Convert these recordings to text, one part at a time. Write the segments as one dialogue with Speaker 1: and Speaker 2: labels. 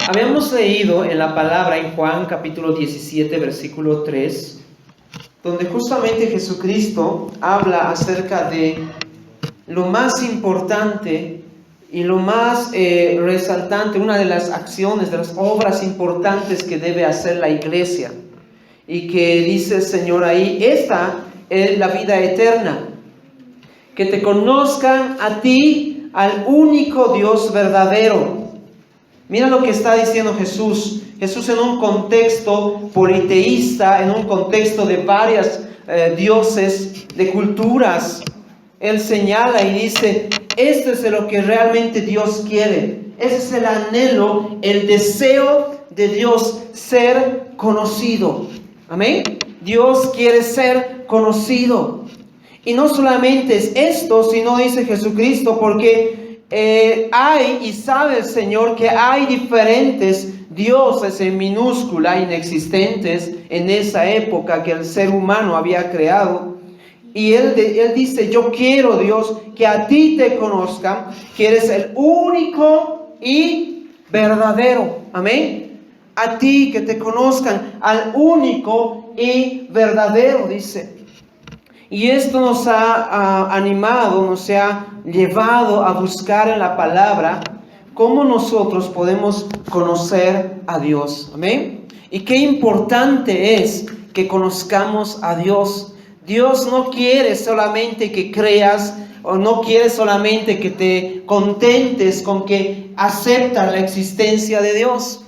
Speaker 1: Habíamos leído en la palabra en Juan capítulo 17, versículo 3, donde justamente Jesucristo habla acerca de lo más importante y lo más resaltante, una de las acciones, de las obras importantes que debe hacer la iglesia. Y que dice el Señor ahí, esta es la vida eterna, que te conozcan a ti, al único Dios verdadero. Mira lo que está diciendo Jesús. Jesús en un contexto politeísta, en un contexto de varios dioses, de culturas, Él señala y dice, esto es lo que realmente Dios quiere. Ese es el anhelo, el deseo de Dios, ser conocido. Amén. Dios quiere ser conocido. Y no solamente es esto, sino dice Jesucristo, porque hay y sabe el Señor que hay diferentes dioses en minúscula, inexistentes en esa época que el ser humano había creado. Y él dice, yo quiero, Dios, que a ti te conozcan, que eres el único y verdadero. Amén. A ti que te conozcan, al único y verdadero, dice. Y esto nos ha animado, nos ha llevado a buscar en la palabra cómo nosotros podemos conocer a Dios. Amén. Y qué importante es que conozcamos a Dios. Dios no quiere solamente que creas, o no quiere solamente que te contentes con que aceptas la existencia de Dios.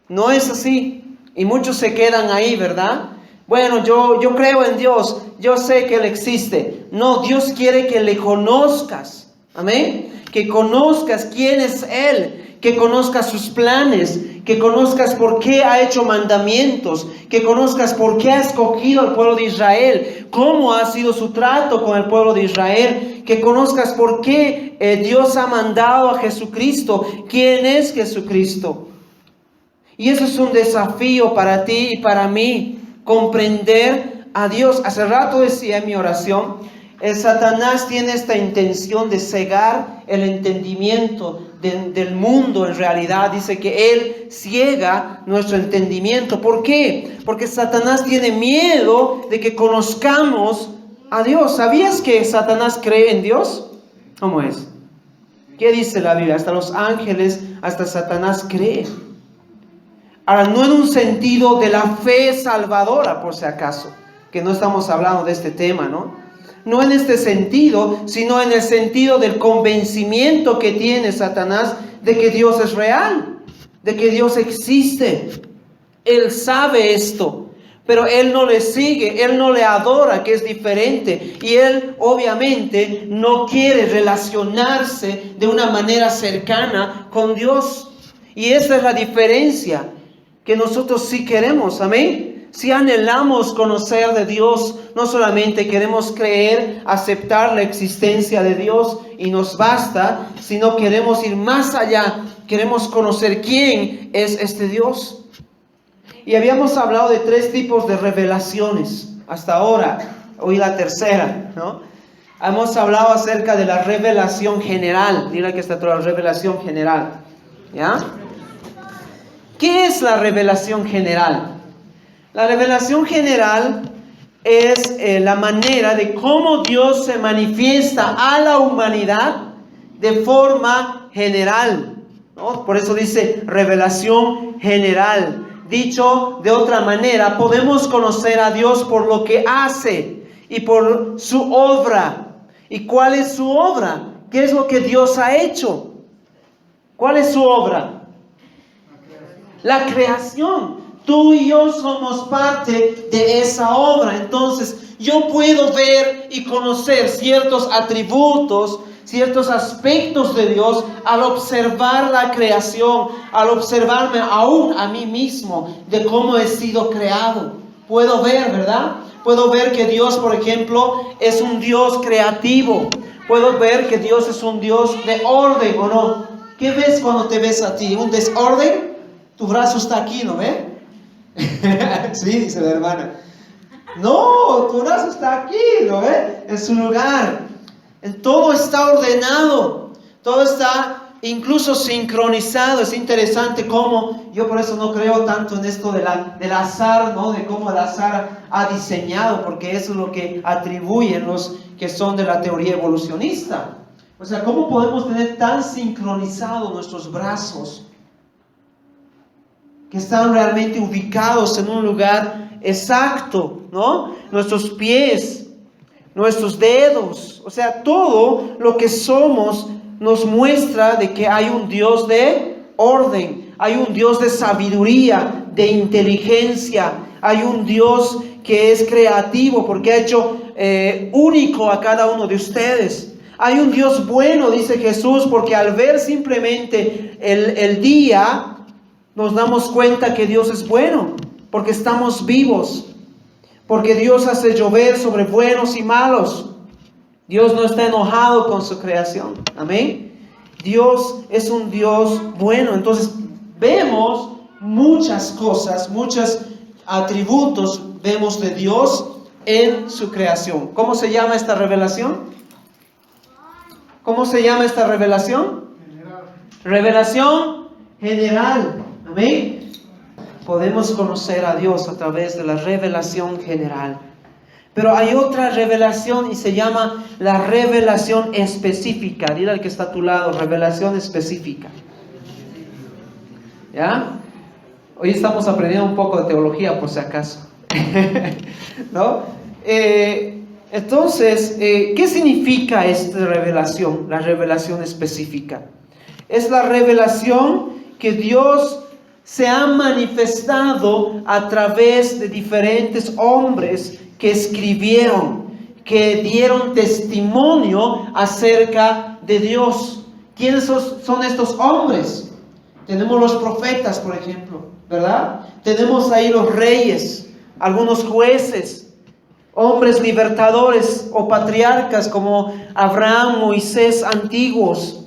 Speaker 1: No es así. Y muchos se quedan ahí, ¿verdad? Bueno, yo creo en Dios, yo sé que Él existe. No, Dios quiere que le conozcas. Amén. Que conozcas quién es Él, que conozcas sus planes, que conozcas por qué ha hecho mandamientos, que conozcas por qué ha escogido al pueblo de Israel, cómo ha sido su trato con el pueblo de Israel, que conozcas por qué Dios ha mandado a Jesucristo, quién es Jesucristo. Y eso es un desafío para ti y para mí, comprender a Dios. Hace rato decía en mi oración, Satanás tiene esta intención de cegar el entendimiento del mundo en realidad. Dice que él ciega nuestro entendimiento. ¿Por qué? Porque Satanás tiene miedo de que conozcamos a Dios. ¿Sabías que Satanás cree en Dios? ¿Cómo es? ¿Qué dice la Biblia? Hasta los ángeles, hasta Satanás cree. Ahora, no en un sentido de la fe salvadora, por si acaso, que no estamos hablando de este tema, ¿no? No en este sentido, sino en el sentido del convencimiento que tiene Satanás de que Dios es real, de que Dios existe. Él sabe esto, pero él no le sigue, él no le adora, que es diferente. Y él obviamente no quiere relacionarse de una manera cercana con Dios. Y esa es la diferencia. Que nosotros sí queremos, amén. Si anhelamos conocer de Dios, no solamente queremos creer, aceptar la existencia de Dios y nos basta, sino queremos ir más allá, queremos conocer quién es este Dios. Y habíamos hablado de 3 tipos de revelaciones hasta ahora, hoy la tercera, ¿no? Hemos hablado acerca de la revelación general, mira que está toda la revelación general, ¿ya? ¿Qué es la revelación general? La revelación general es la manera de cómo Dios se manifiesta a la humanidad de forma general, ¿no? Por eso dice revelación general. Dicho de otra manera, podemos conocer a Dios por lo que hace y por su obra. ¿Y cuál es su obra? ¿Qué es lo que Dios ha hecho? ¿Cuál es su obra? La creación. Tú y yo somos parte de esa obra. Entonces yo puedo ver y conocer ciertos atributos, ciertos aspectos de Dios al observar la creación, al observarme aún a mí mismo de cómo he sido creado. Puedo ver, ¿verdad? Puedo ver que Dios, por ejemplo, es un Dios creativo. Puedo ver que Dios es un Dios de orden, ¿o no? ¿Qué ves cuando te ves a ti? ¿Un desorden? Tu brazo está aquí, ¿no ve? Sí, dice la hermana. No, tu brazo está aquí, ¿no ve? En su lugar. Todo está ordenado. Todo está incluso sincronizado. Es interesante cómo, yo por eso no creo tanto en esto del azar, ¿no? De cómo el azar ha diseñado, porque eso es lo que atribuyen los que son de la teoría evolucionista. O sea, ¿cómo podemos tener tan sincronizados nuestros brazos, que están realmente ubicados en un lugar exacto, ¿no? Nuestros pies, nuestros dedos, o sea, todo lo que somos nos muestra de que hay un Dios de orden, hay un Dios de sabiduría, de inteligencia, hay un Dios que es creativo porque ha hecho único a cada uno de ustedes. Hay un Dios bueno, dice Jesús, porque al ver simplemente el día, nos damos cuenta que Dios es bueno, porque estamos vivos, porque Dios hace llover sobre buenos y malos. Dios no está enojado con su creación. Amén. Dios es un Dios bueno. Entonces vemos muchas cosas, muchos atributos vemos de Dios en su creación. ¿Cómo se llama esta revelación? ¿Cómo se llama esta revelación? General. Revelación general. Amén. Podemos conocer a Dios a través de la revelación general. Pero hay otra revelación y se llama la revelación específica. Dile al que está a tu lado, revelación específica. ¿Ya? Hoy estamos aprendiendo un poco de teología, por si acaso. ¿No? Entonces, ¿qué significa esta revelación? La revelación específica. Es la revelación que Dios se ha manifestado a través de diferentes hombres que escribieron, que dieron testimonio acerca de Dios. ¿Quiénes son estos hombres? Tenemos los profetas, por ejemplo, ¿verdad? Tenemos ahí los reyes, algunos jueces, hombres libertadores o patriarcas como Abraham, Moisés, antiguos,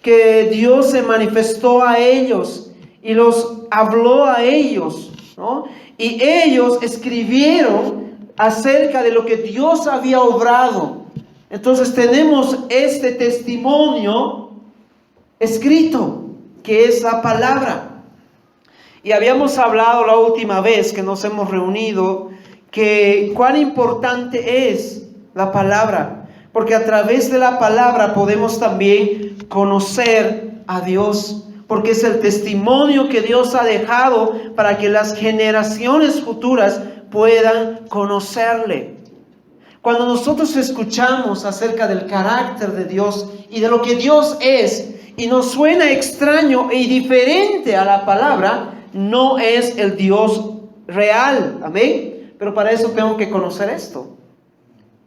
Speaker 1: que Dios se manifestó a ellos y los habló a ellos, ¿no? Y ellos escribieron acerca de lo que Dios había obrado. Entonces tenemos este testimonio escrito, que es la palabra. Y habíamos hablado la última vez que nos hemos reunido, que cuán importante es la palabra, porque a través de la palabra podemos también conocer a Dios, porque es el testimonio que Dios ha dejado para que las generaciones futuras puedan conocerle. Cuando nosotros escuchamos acerca del carácter de Dios y de lo que Dios es, y nos suena extraño y diferente a la palabra, no es el Dios real. Amén. Pero para eso tengo que conocer esto.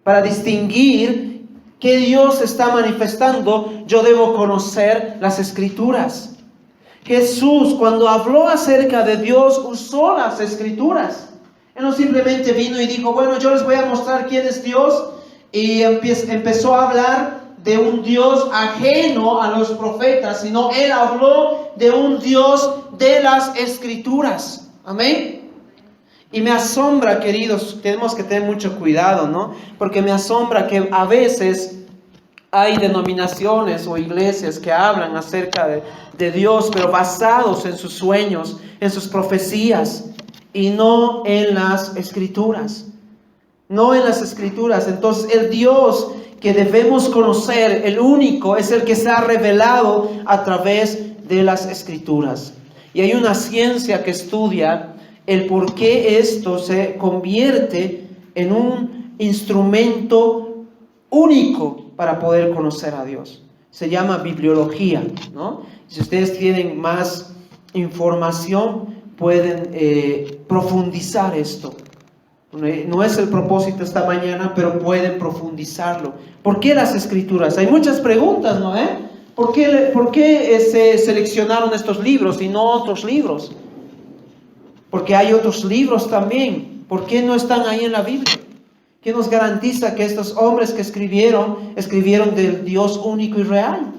Speaker 1: Para distinguir qué Dios está manifestando, yo debo conocer las Escrituras. Jesús, cuando habló acerca de Dios, usó las Escrituras. Él no simplemente vino y dijo, bueno, yo les voy a mostrar quién es Dios, y empezó a hablar de un Dios ajeno a los profetas, sino Él habló de un Dios de las Escrituras. Amén. Y me asombra, queridos, tenemos que tener mucho cuidado, ¿no? Porque me asombra que a veces hay denominaciones o iglesias que hablan acerca de Dios, pero basados en sus sueños, en sus profecías, y no en las Escrituras. No en las Escrituras. Entonces el Dios que debemos conocer, el único, es el que se ha revelado a través de las Escrituras. Y hay una ciencia que estudia el por qué esto se convierte en un instrumento único para poder conocer a Dios. Se llama bibliología, ¿no? Si ustedes tienen más información, pueden profundizar esto. No es el propósito esta mañana, pero pueden profundizarlo. ¿Por qué las Escrituras? Hay muchas preguntas, ¿no? ¿Por qué se seleccionaron estos libros y no otros libros? Porque hay otros libros también. ¿Por qué no están ahí en la Biblia? ¿Qué nos garantiza que estos hombres que escribieron del Dios único y real?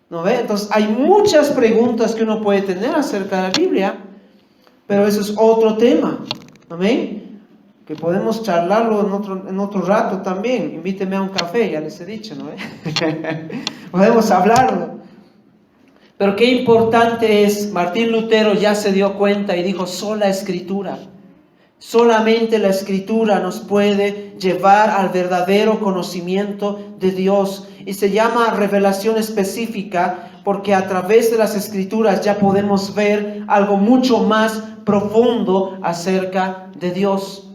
Speaker 1: ¿No ve? Entonces hay muchas preguntas que uno puede tener acerca de la Biblia, pero eso es otro tema. Amén. Que podemos charlarlo en otro rato también. Invíteme a un café, ya les he dicho, ¿no? Podemos hablarlo. Pero qué importante es, Martín Lutero ya se dio cuenta y dijo, sola Escritura. Solamente la Escritura nos puede llevar al verdadero conocimiento de Dios. Y se llama revelación específica porque a través de las Escrituras ya podemos ver algo mucho más profundo acerca de Dios.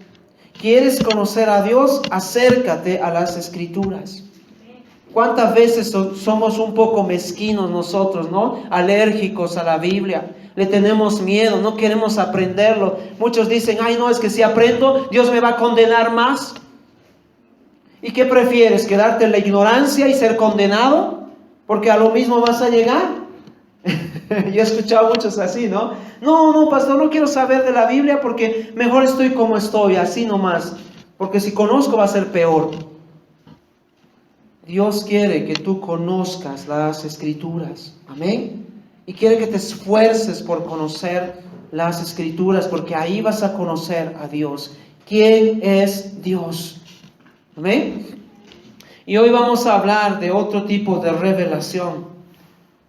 Speaker 1: ¿Quieres conocer a Dios? Acércate a las Escrituras. ¿Cuántas veces somos un poco mezquinos nosotros, ¿no? Alérgicos a la Biblia. Le tenemos miedo, no queremos aprenderlo. Muchos dicen, ay no, es que si aprendo, Dios me va a condenar más. ¿Y qué prefieres? ¿Quedarte en la ignorancia y ser condenado? Porque a lo mismo vas a llegar. Yo he escuchado muchos así, ¿no? No, pastor, no quiero saber de la Biblia porque mejor estoy como estoy, así nomás. Porque si conozco va a ser peor. Dios quiere que tú conozcas las Escrituras. Amén. Y quiere que te esfuerces por conocer las Escrituras, porque ahí vas a conocer a Dios. ¿Quién es Dios? Amén. Y hoy vamos a hablar de otro tipo de revelación.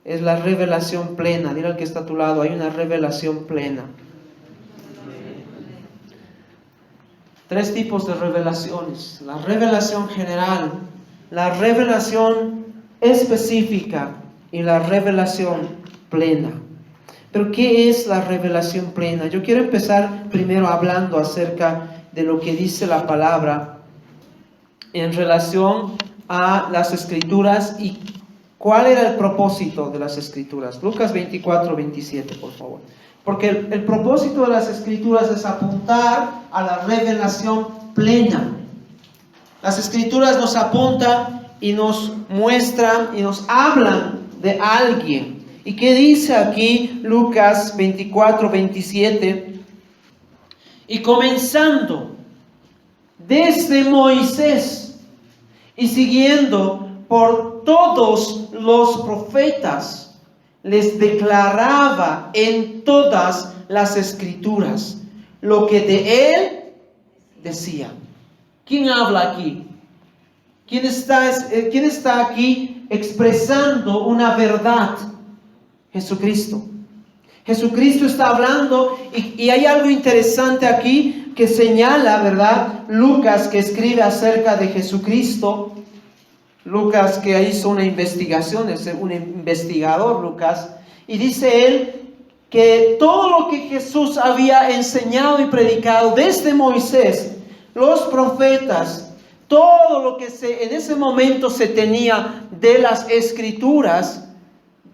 Speaker 1: Es la revelación plena. Dile al que está a tu lado, hay una revelación plena. 3 tipos de revelaciones. La revelación general, la revelación específica y la revelación plena. Pero ¿qué es la revelación plena? Yo quiero empezar primero hablando acerca de lo que dice la palabra en relación a las Escrituras y cuál era el propósito de las Escrituras. Lucas 24, 27, por favor. Porque el propósito de las Escrituras es apuntar a la revelación plena. Las Escrituras nos apuntan y nos muestran y nos hablan de alguien. ¿Y qué dice aquí Lucas 24, 27? Y comenzando desde Moisés y siguiendo por todos los profetas, les declaraba en todas las Escrituras lo que de él decía. ¿Quién habla aquí? ¿Quién está aquí expresando una verdad? Jesucristo. Jesucristo está hablando y hay algo interesante aquí que señala, ¿verdad? Lucas, que escribe acerca de Jesucristo. Lucas, que hizo una investigación, es un investigador, Lucas, y dice él que todo lo que Jesús había enseñado y predicado desde Moisés, los profetas, todo lo que en ese momento se tenía de las Escrituras,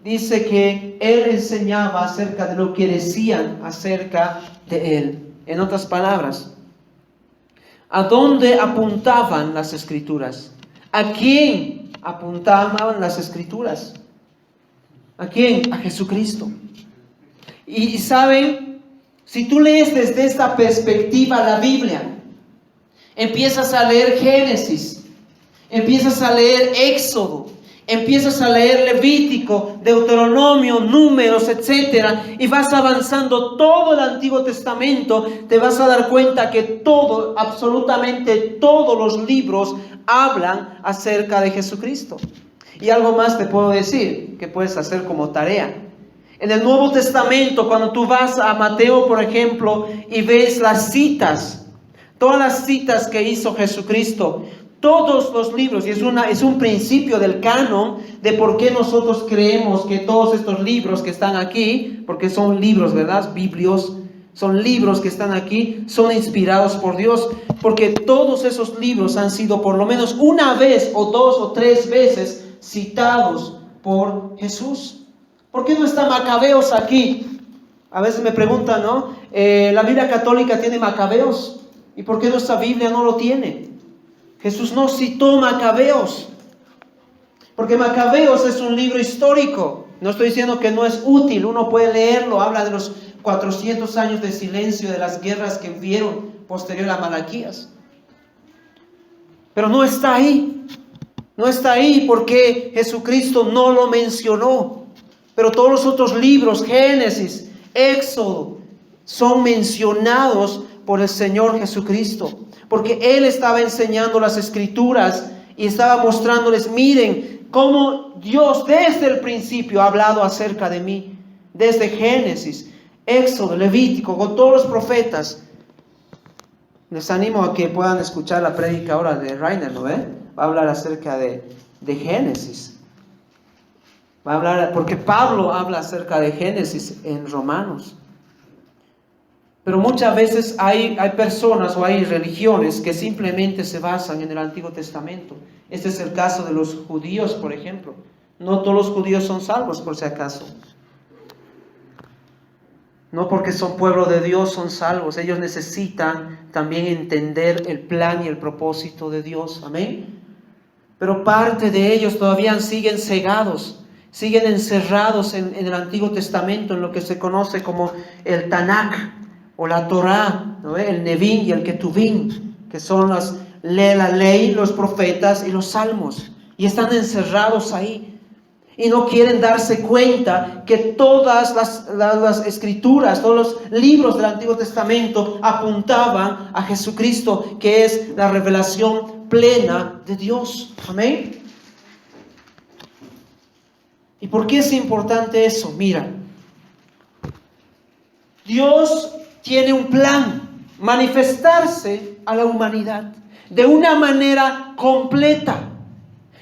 Speaker 1: dice que él enseñaba acerca de lo que decían acerca de él. En otras palabras, ¿a dónde apuntaban las Escrituras? ¿A quién apuntaban las Escrituras? ¿A quién? A Jesucristo. Y saben, si tú lees desde esta perspectiva la Biblia, empiezas a leer Génesis, empiezas a leer Éxodo, empiezas a leer Levítico, Deuteronomio, Números, etc. Y vas avanzando todo el Antiguo Testamento, te vas a dar cuenta que absolutamente todos los libros hablan acerca de Jesucristo. Y algo más te puedo decir, que puedes hacer como tarea. En el Nuevo Testamento, cuando tú vas a Mateo, por ejemplo, y ves las citas, todas las citas que hizo Jesucristo, todos los libros, y es un principio del canon de por qué nosotros creemos que todos estos libros que están aquí, porque son libros, ¿verdad? Biblios, son libros que están aquí, son inspirados por Dios, porque todos esos libros han sido por lo menos una vez o 2 o 3 veces citados por Jesús. ¿Por qué no está Macabeos aquí? A veces me preguntan, ¿no? La Biblia católica tiene Macabeos, ¿y por qué nuestra Biblia no lo tiene? Jesús no citó Macabeos, porque Macabeos es un libro histórico. No estoy diciendo que no es útil, uno puede leerlo, habla de los 400 años de silencio, de las guerras que hubieron posterior a Malaquías. Pero no está ahí, no está ahí porque Jesucristo no lo mencionó. Pero todos los otros libros, Génesis, Éxodo, son mencionados por el Señor Jesucristo. Porque Él estaba enseñando las Escrituras y estaba mostrándoles, miren, cómo Dios desde el principio ha hablado acerca de mí. Desde Génesis, Éxodo, Levítico, con todos los profetas. Les animo a que puedan escuchar la prédica ahora de Rainer, ¿no ve? Va a hablar acerca de Génesis. Va a hablar, porque Pablo habla acerca de Génesis en Romanos. Pero muchas veces hay personas o hay religiones que simplemente se basan en el Antiguo Testamento. Este es el caso de los judíos, por ejemplo. No todos los judíos son salvos, por si acaso. No porque son pueblo de Dios son salvos. Ellos necesitan también entender el plan y el propósito de Dios. Amén. Pero parte de ellos todavía siguen cegados, siguen encerrados en el Antiguo Testamento, en lo que se conoce como el Tanakh o la Torá, ¿no? El Nevim y el Ketuvim, que son la ley, los profetas y los salmos. Y están encerrados ahí. Y no quieren darse cuenta que todas las escrituras, todos los libros del Antiguo Testamento apuntaban a Jesucristo, que es la revelación plena de Dios. Amén. ¿Y por qué es importante eso? Mira, Dios tiene un plan: manifestarse a la humanidad de una manera completa.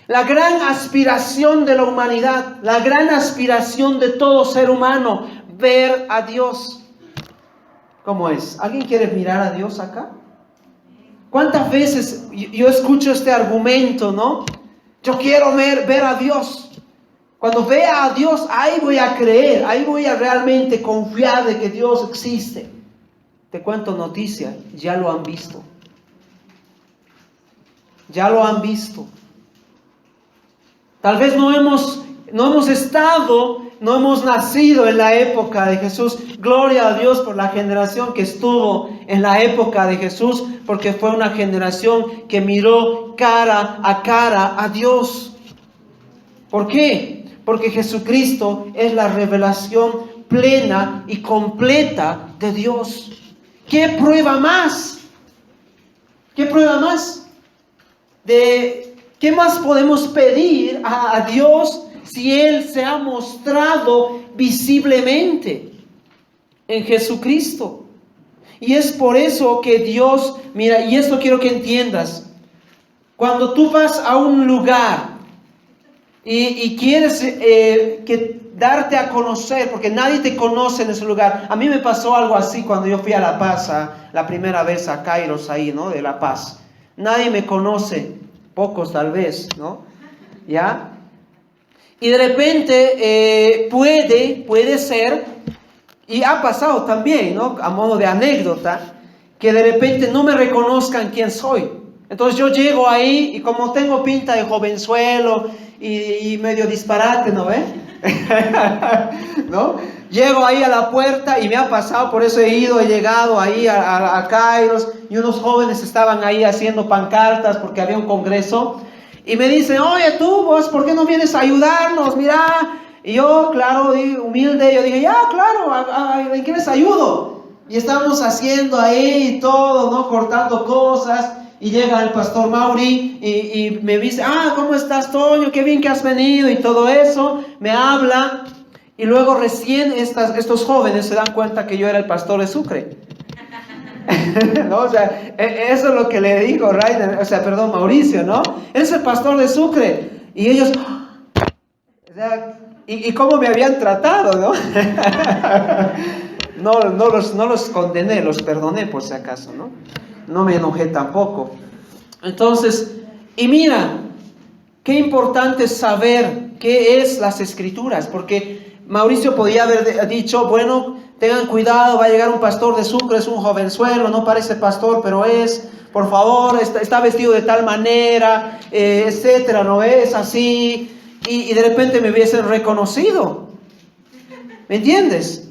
Speaker 1: La gran aspiración de la humanidad, la gran aspiración de todo ser humano, ver a Dios. ¿Cómo es? ¿Alguien quiere mirar a Dios acá? ¿Cuántas veces yo escucho este argumento, no? Yo quiero ver a Dios. Cuando vea a Dios, ahí voy a creer, ahí voy a realmente confiar de que Dios existe. Te cuento noticia, ya lo han visto. Ya lo han visto. Tal vez no hemos nacido en la época de Jesús. Gloria a Dios por la generación que estuvo en la época de Jesús, porque fue una generación que miró cara a Dios. ¿Por qué? Porque Jesucristo es la revelación plena y completa de Dios. ¿Qué prueba más? ¿Qué prueba más? ¿Qué más podemos pedir a Dios si Él se ha mostrado visiblemente en Jesucristo? Y es por eso que Dios, mira, y esto quiero que entiendas, cuando tú vas a un lugar y quieres darte a conocer, porque nadie te conoce en ese lugar. A mí me pasó algo así cuando yo fui a La Paz, la primera vez a Kairos ahí, ¿no? De La Paz. Nadie me conoce, pocos tal vez, ¿no? ¿Ya? Y de repente puede ser, y ha pasado también, ¿no? A modo de anécdota, que de repente no me reconozcan quién soy. Entonces yo llego ahí y como tengo pinta de jovenzuelo y medio disparate, ¿no ve? ¿No? Llego ahí a la puerta y me ha pasado, por eso he llegado ahí a Kairos, y unos jóvenes estaban ahí haciendo pancartas porque había un congreso, y me dicen, oye vos, ¿por qué no vienes a ayudarnos? Mira, y yo, claro, humilde, yo dije, ya, claro, ¿en qué les ayudo? Y estábamos haciendo ahí todo, ¿no? Cortando cosas. Y llega el pastor Mauri y me dice, ¿cómo estás, Toño? Qué bien que has venido y todo eso. Me habla y luego recién estos jóvenes se dan cuenta que yo era el pastor de Sucre. ¿No? O sea, eso es lo que le dijo Mauricio, ¿no? Es el pastor de Sucre. Y ellos, o sea, y cómo me habían tratado, ¿no? No los condené, los perdoné por si acaso, ¿no? No me enojé tampoco. Entonces, y mira, qué importante saber qué es las Escrituras, porque Mauricio podía haber dicho, bueno, tengan cuidado, va a llegar un pastor de Sucre, es un jovenzuelo, no parece pastor, pero es, por favor, está vestido de tal manera, etcétera, ¿no es así? Y de repente me hubiesen reconocido. ¿Me entiendes?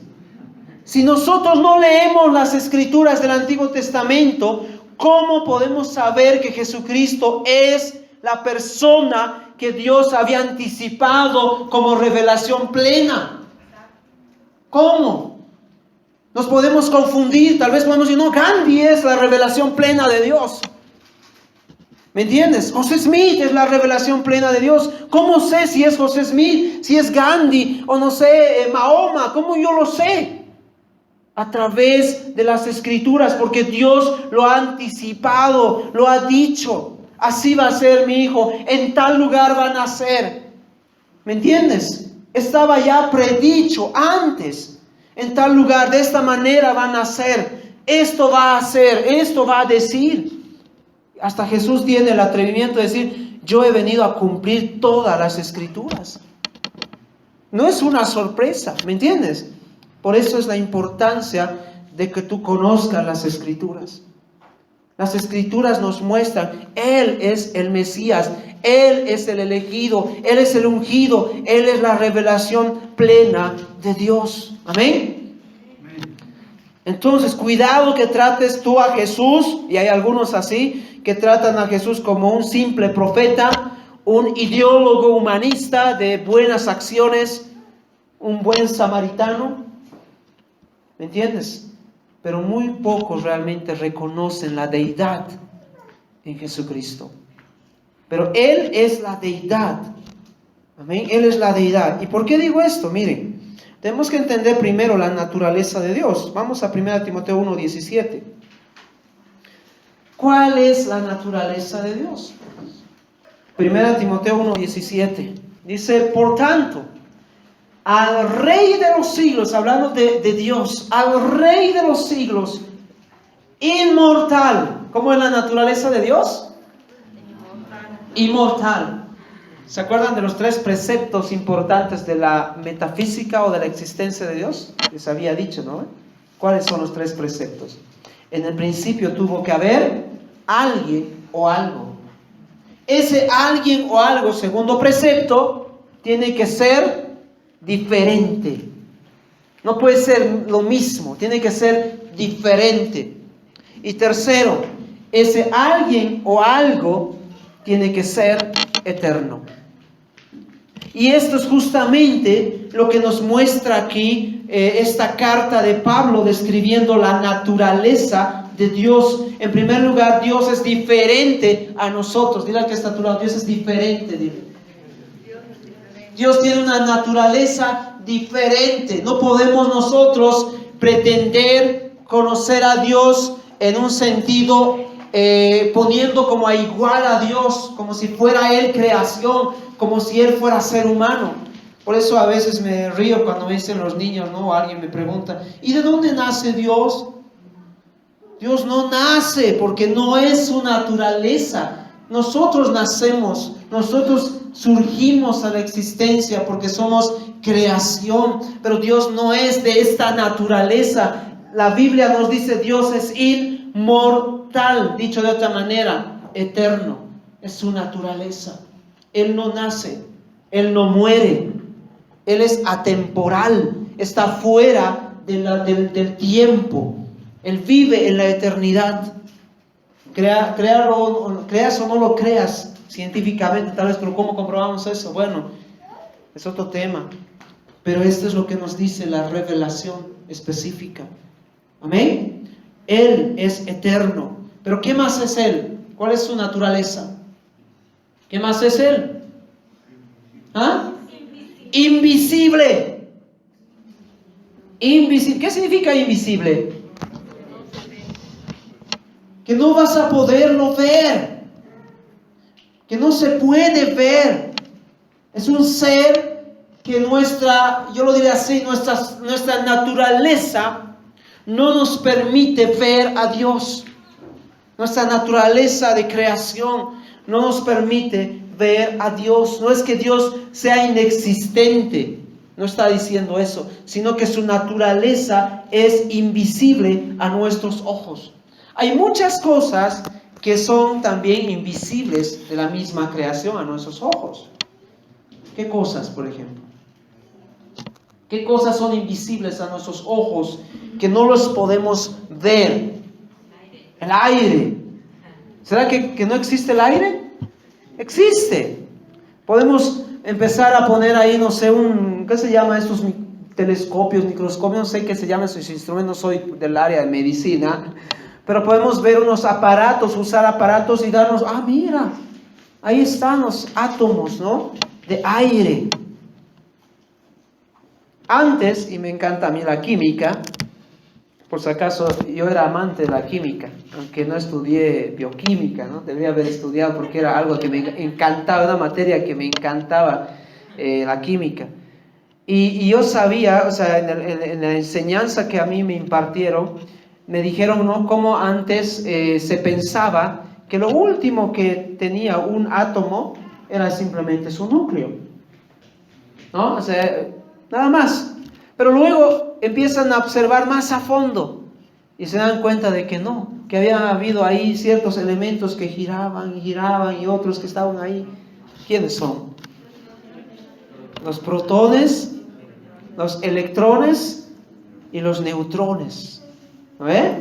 Speaker 1: Si nosotros no leemos las Escrituras del Antiguo Testamento, ¿cómo podemos saber que Jesucristo es la persona que Dios había anticipado como revelación plena? ¿Cómo? Nos podemos confundir, tal vez podemos decir, no, Gandhi es la revelación plena de Dios. ¿Me entiendes? José Smith es la revelación plena de Dios. ¿Cómo sé si es José Smith, si es Gandhi o no sé, Mahoma? ¿Cómo yo lo sé? A través de las Escrituras, porque Dios lo ha anticipado, lo ha dicho. Así va a ser mi hijo, en tal lugar va a nacer. ¿Me entiendes? Estaba ya predicho antes. En tal lugar, de esta manera va a nacer. Esto va a hacer, esto va a decir. Hasta Jesús tiene el atrevimiento de decir, yo he venido a cumplir todas las Escrituras. No es una sorpresa, ¿me entiendes? Por eso es la importancia de que tú conozcas las Escrituras. Las Escrituras nos muestran, Él es el Mesías, Él es el elegido, Él es el ungido, Él es la revelación plena de Dios. Amén. Entonces, cuidado que trates tú a Jesús, y hay algunos así, que tratan a Jesús como un simple profeta, un ideólogo humanista de buenas acciones, un buen samaritano. ¿Me entiendes? Pero muy pocos realmente reconocen la deidad en Jesucristo. Pero Él es la deidad. Amén. Él es la deidad. ¿Y por qué digo esto? Miren, tenemos que entender primero la naturaleza de Dios. Vamos a 1 Timoteo 1:17. ¿Cuál es la naturaleza de Dios? 1 Timoteo 1:17. Dice, por tanto, al Rey de los siglos, hablando de Dios, al Rey de los siglos, inmortal. ¿Cómo es la naturaleza de Dios? Inmortal. ¿Se acuerdan de los 3 preceptos importantes de la metafísica o de la existencia de Dios? Les había dicho, ¿no? ¿Cuáles son los 3 preceptos? En el principio tuvo que haber alguien o algo. Ese alguien o algo, segundo precepto, tiene que ser diferente. No puede ser lo mismo, tiene que ser diferente. Y tercero, ese alguien o algo tiene que ser eterno. Y esto es justamente lo que nos muestra aquí esta carta de Pablo describiendo la naturaleza de Dios. En primer lugar, Dios es diferente a nosotros. Dile al que está a tu lado, Dios es diferente. Dile. Dios tiene una naturaleza diferente. No podemos nosotros pretender conocer a Dios en un sentido poniendo como a igual a Dios, como si fuera Él creación, como si Él fuera ser humano. Por eso a veces me río cuando me dicen los niños, ¿no? O alguien me pregunta, ¿y de dónde nace Dios? Dios no nace porque no es su naturaleza. Nosotros nacemos, nosotros surgimos a la existencia porque somos creación, pero Dios no es de esta naturaleza. La Biblia nos dice Dios es inmortal, dicho de otra manera, eterno. Es su naturaleza. Él no nace, Él no muere, Él es atemporal, está fuera del tiempo. Él vive en la eternidad. Creas o no lo creas científicamente, tal vez, pero ¿cómo comprobamos eso? Bueno, es otro tema. Pero esto es lo que nos dice la revelación específica. Amén. Él es eterno. Pero ¿qué más es Él? ¿Cuál es su naturaleza? ¿Qué más es Él? ¿Ah? Invisible. Invisible. ¿Qué significa invisible? Que no vas a poderlo ver, que no se puede ver. Es un ser que yo lo diría así, nuestra naturaleza no nos permite ver a Dios. Nuestra naturaleza de creación no nos permite ver a Dios. No es que Dios sea inexistente, no está diciendo eso, sino que su naturaleza es invisible a nuestros ojos. Hay muchas cosas que son también invisibles de la misma creación a nuestros ojos. ¿Qué cosas, por ejemplo? ¿Qué cosas son invisibles a nuestros ojos que no los podemos ver? El aire. ¿Será que no existe el aire? Existe. Podemos empezar a poner ahí, no sé, ¿qué se llama estos telescopios, microscopios? No sé qué se llaman esos instrumentos, no soy del área de medicina. Pero podemos ver unos aparatos, usar aparatos y darnos, mira, ahí están los átomos, ¿no? De aire. Antes, y me encanta a mí la química, por si acaso yo era amante de la química, aunque no estudié bioquímica, ¿no? Debería haber estudiado porque era algo que me encantaba, una materia que me encantaba, la química. Y yo sabía, o sea, en la enseñanza que a mí me impartieron, me dijeron, ¿no?, cómo antes se pensaba que lo último que tenía un átomo era simplemente su núcleo, ¿no? O sea, nada más. Pero luego empiezan a observar más a fondo y se dan cuenta de que no, que había habido ahí ciertos elementos que giraban y otros que estaban ahí. ¿Quiénes son? Los protones, los electrones y los neutrones. ¿No ve?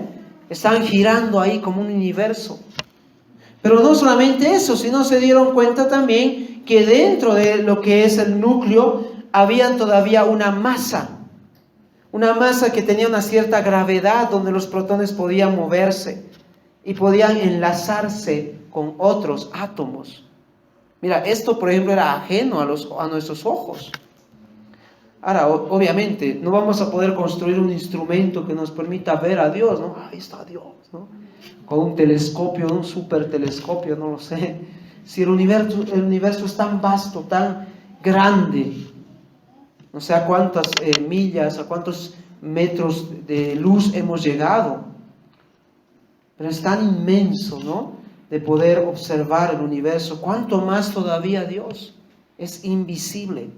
Speaker 1: Están girando ahí como un universo. Pero no solamente eso, sino se dieron cuenta también que dentro de lo que es el núcleo había todavía una masa que tenía una cierta gravedad donde los protones podían moverse y podían enlazarse con otros átomos. Mira, esto por ejemplo era ajeno a nuestros ojos. Ahora, obviamente, no vamos a poder construir un instrumento que nos permita ver a Dios, ¿no? Ahí está Dios, ¿no? Con un telescopio, un super telescopio, no lo sé. Si el universo es tan vasto, tan grande, no sé a cuántas millas, a cuántos metros de luz hemos llegado, pero es tan inmenso, ¿no?, de poder observar el universo. ¿Cuánto más todavía Dios? Es invisible.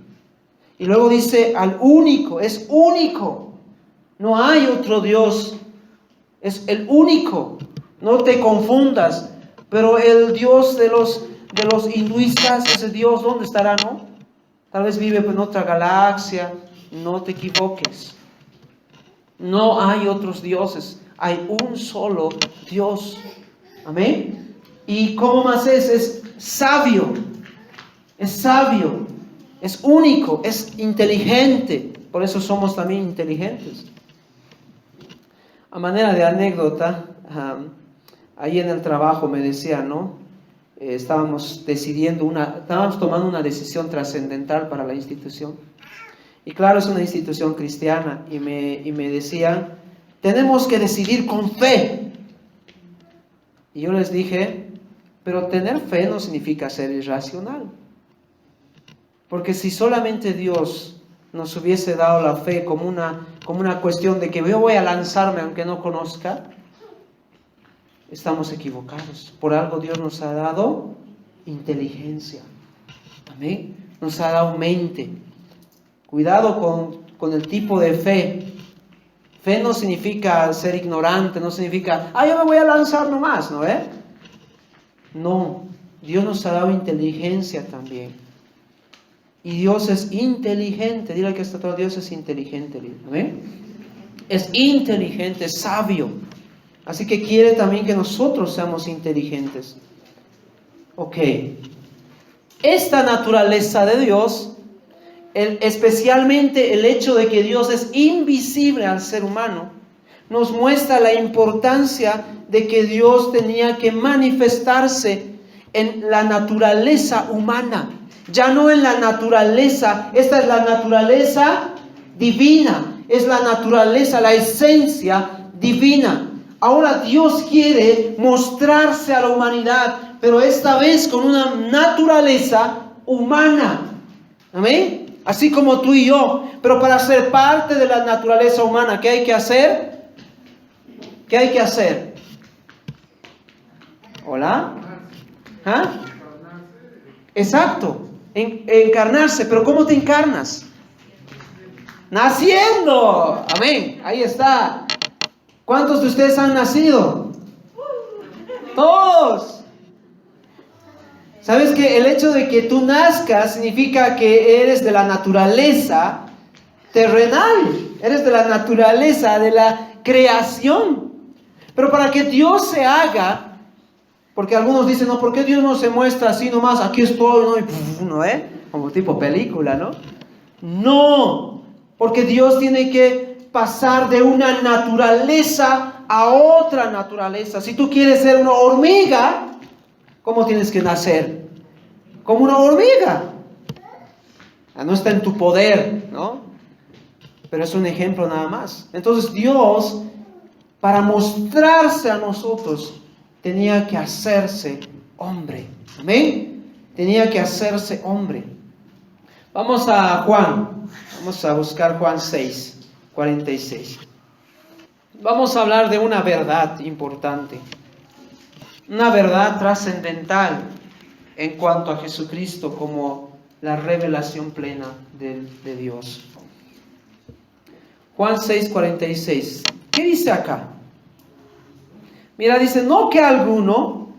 Speaker 1: Y luego dice, al único, es único. No hay otro Dios. Es el único. No te confundas. Pero el Dios de los hinduistas, ese Dios, ¿dónde estará, no? Tal vez vive en otra galaxia. No te equivoques. No hay otros dioses. Hay un solo Dios. Amén. ¿Y cómo más es? Es sabio. Es sabio. Es único, es inteligente, por eso somos también inteligentes. A manera de anécdota, ahí en el trabajo me decían, ¿no? Estábamos tomando una decisión trascendental para la institución. Y claro, es una institución cristiana, y me decían, tenemos que decidir con fe. Y yo les dije, pero tener fe no significa ser irracional. Porque si solamente Dios nos hubiese dado la fe como una cuestión de que yo voy a lanzarme aunque no conozca, estamos equivocados. Por algo Dios nos ha dado inteligencia. Amén. Nos ha dado mente. Cuidado con el tipo de fe. Fe no significa ser ignorante, no significa, yo me voy a lanzar nomás, ¿no? No, Dios nos ha dado inteligencia también. Y Dios es inteligente. Dile que está todo, Dios es inteligente. ¿Amén? Es inteligente, es sabio. Así que quiere también que nosotros seamos inteligentes. Ok. Esta naturaleza de Dios, especialmente el hecho de que Dios es invisible al ser humano, nos muestra la importancia de que Dios tenía que manifestarse en la naturaleza humana. Ya no en la naturaleza, esta es la naturaleza divina, es la naturaleza, la esencia divina. Ahora Dios quiere mostrarse a la humanidad, pero esta vez con una naturaleza humana. ¿Amén? Así como tú y yo. Pero para ser parte de la naturaleza humana, ¿qué hay que hacer? ¿Qué hay que hacer? ¿Hola? Exacto. Encarnarse, pero ¿cómo te encarnas? Naciendo. Amén, ahí está. ¿Cuántos de ustedes han nacido? Todos. ¿Sabes que el hecho de que tú nazcas significa que eres de la naturaleza terrenal? Eres de la naturaleza, de la creación. Pero para que Dios se haga, porque algunos dicen, no, ¿por qué Dios no se muestra así nomás? Aquí estoy, ¿no? Y puf, ¿no? Como tipo película, ¿no? No, porque Dios tiene que pasar de una naturaleza a otra naturaleza. Si tú quieres ser una hormiga, ¿cómo tienes que nacer? Como una hormiga. No está en tu poder, ¿no? Pero es un ejemplo nada más. Entonces Dios, para mostrarse a nosotros, tenía que hacerse hombre. ¿Amén? Tenía que hacerse hombre. Vamos a Juan. Vamos a buscar Juan 6, 46. Vamos a hablar de una verdad importante. Una verdad trascendental en cuanto a Jesucristo como la revelación plena de Dios. Juan 6, 46. ¿Qué dice acá? Mira, dice, no que alguno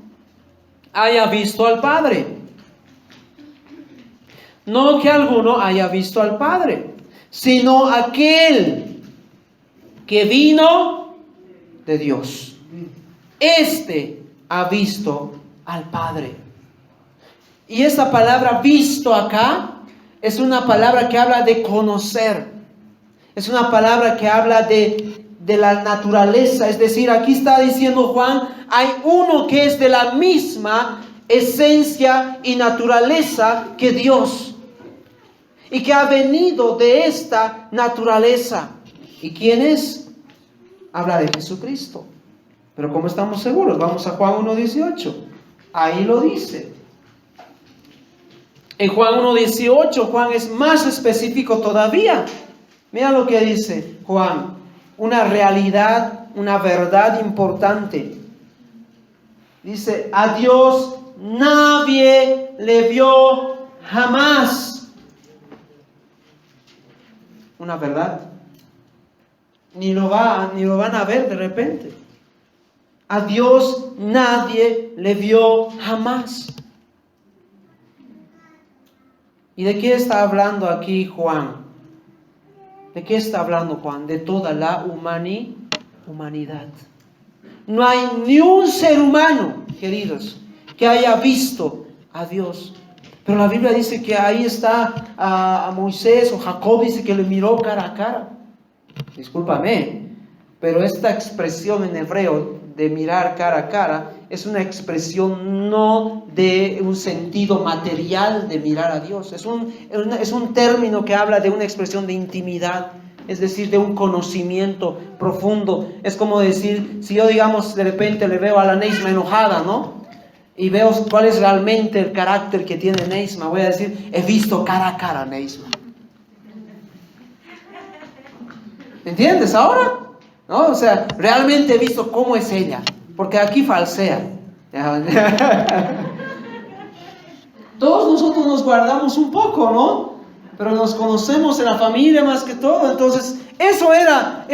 Speaker 1: haya visto al Padre. No que alguno haya visto al Padre, sino aquel que vino de Dios. Este ha visto al Padre. Y esa palabra visto acá es una palabra que habla de conocer. Es una palabra que habla de la naturaleza. Es decir, aquí está diciendo Juan, hay uno que es de la misma esencia y naturaleza que Dios. Y que ha venido de esta naturaleza. ¿Y quién es? Habla de Jesucristo. Pero ¿cómo estamos seguros? Vamos a Juan 1:18. Ahí lo dice. En Juan 1:18, Juan es más específico todavía. Mira lo que dice Juan. Una realidad, una verdad importante. Dice, a Dios nadie le vio jamás. Una verdad. Ni lo van a ver de repente. A Dios nadie le vio jamás. ¿Y de qué está hablando aquí Juan? ¿De qué está hablando Juan? De toda la humanidad. No hay ni un ser humano, queridos, que haya visto a Dios. Pero la Biblia dice que ahí está a Moisés o Jacob, dice que le miró cara a cara. Discúlpame, pero esta expresión en hebreo de mirar cara a cara es una expresión no de un sentido material de mirar a Dios. Es un término que habla de una expresión de intimidad, es decir, de un conocimiento profundo. Es como decir, si yo digamos de repente le veo a la Neisma enojada, ¿no? Y veo cuál es realmente el carácter que tiene Neisma, voy a decir, he visto cara a cara a Neisma. ¿Entiendes ahora? ¿No? O sea, realmente he visto cómo es ella, porque aquí falsea. Todos nosotros nos guardamos un poco, ¿no? Pero nos conocemos en la familia más que todo. Entonces, eso era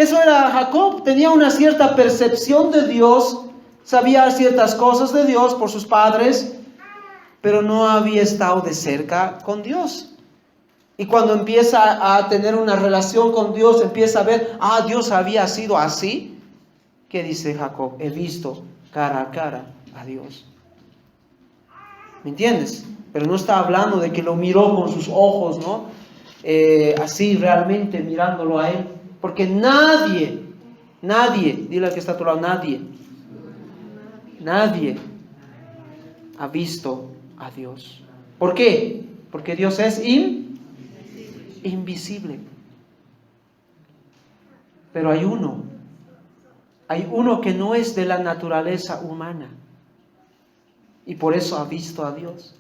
Speaker 1: Jacob, tenía una cierta percepción de Dios, sabía ciertas cosas de Dios por sus padres, pero no había estado de cerca con Dios. Y cuando empieza a tener una relación con Dios, empieza a ver, Dios había sido así. ¿Qué dice Jacob? He visto cara a cara a Dios. ¿Me entiendes? Pero no está hablando de que lo miró con sus ojos, ¿no? Así realmente mirándolo a él. Porque nadie, dile al que está a tu lado, nadie ha visto a Dios. ¿Por qué? Porque Dios es invisible. Pero hay uno que no es de la naturaleza humana. Y por eso ha visto a Dios.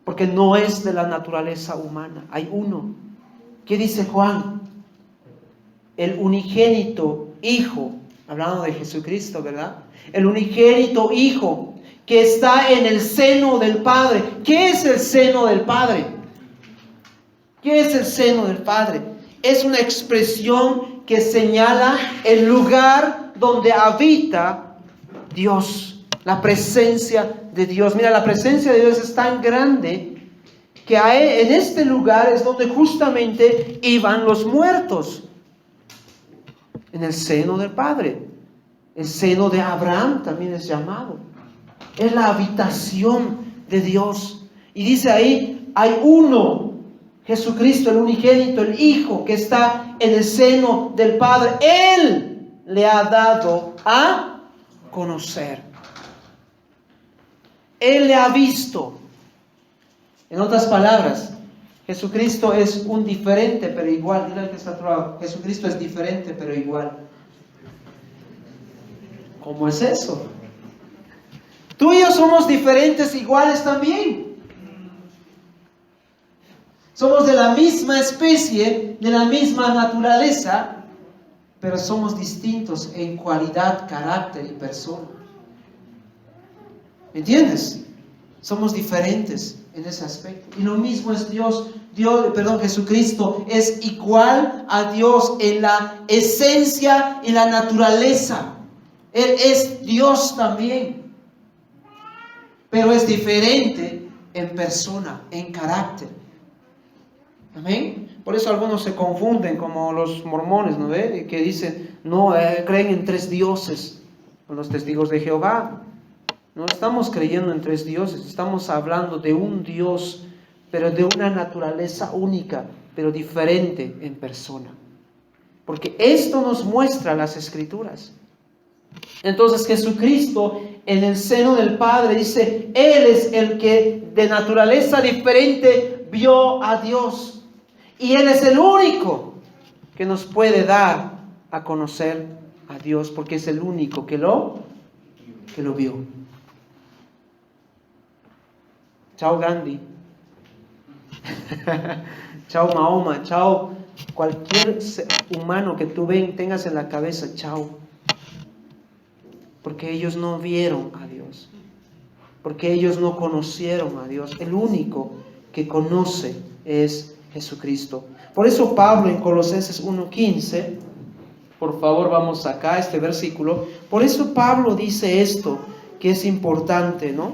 Speaker 1: Porque no es de la naturaleza humana. Hay uno. ¿Qué dice Juan? El unigénito Hijo, hablando de Jesucristo, ¿verdad? El unigénito Hijo que está en el seno del Padre. ¿Qué es el seno del Padre? ¿Qué es el seno del Padre? Es una expresión que señala el lugar donde habita Dios, la presencia de Dios. Mira, la presencia de Dios es tan grande que en este lugar es donde justamente iban los muertos. En el seno del Padre. El seno de Abraham también es llamado. Es la habitación de Dios. Y dice ahí, hay uno, Jesucristo, el unigénito, el Hijo, que está en el seno del Padre. Él le ha dado a conocer. Él le ha visto. En otras palabras, Jesucristo es un diferente pero igual. Dile al que está a tu lado, Jesucristo es diferente pero igual. ¿Cómo es eso? Tú y yo somos diferentes iguales también. Somos de la misma especie, de la misma naturaleza, pero somos distintos en cualidad, carácter y persona. ¿Me entiendes? Somos diferentes en ese aspecto. Y lo mismo es Jesucristo es igual a Dios en la esencia y la naturaleza. Él es Dios también, pero es diferente en persona, en carácter. Amén. Por eso algunos se confunden, como los mormones, ¿no ve? Que dicen, no, creen en 3 dioses, los testigos de Jehová. No estamos creyendo en 3 dioses, estamos hablando de un Dios, pero de una naturaleza única, pero diferente en persona. Porque esto nos muestra las Escrituras. Entonces Jesucristo en el seno del Padre dice, Él es el que de naturaleza diferente vio a Dios. Y Él es el único que nos puede dar a conocer a Dios, porque es el único que lo vio. Chao Gandhi. Chao Mahoma. Chao cualquier humano que tú tengas en la cabeza. Chao. Porque ellos no vieron a Dios. Porque ellos no conocieron a Dios. El único que conoce es Jesucristo. Por eso Pablo en Colosenses 1:15, por favor vamos acá a este versículo. Por eso Pablo dice esto, que es importante, ¿no?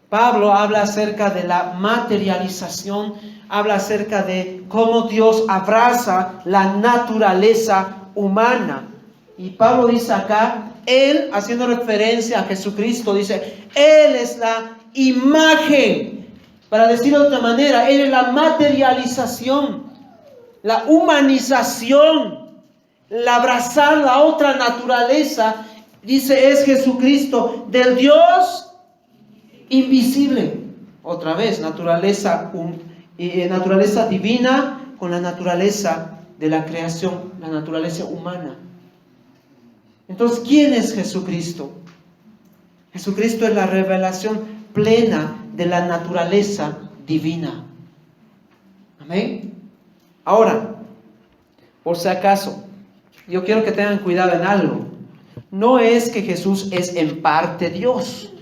Speaker 1: Pablo habla acerca de la materialización, habla acerca de cómo Dios abraza la naturaleza humana. Y Pablo dice acá, Él, haciendo referencia a Jesucristo, dice, Él es la imagen. Para decirlo de otra manera, Él es la materialización, la humanización, el abrazar la otra naturaleza. Dice, es Jesucristo, del Dios invisible. Otra vez, naturaleza divina con la naturaleza de la creación, la naturaleza humana. Entonces, ¿quién es Jesucristo? Jesucristo es la revelación plena de la naturaleza divina. Amén. Ahora, por si acaso, yo quiero que tengan cuidado en algo. No es que Jesús es en parte Dios.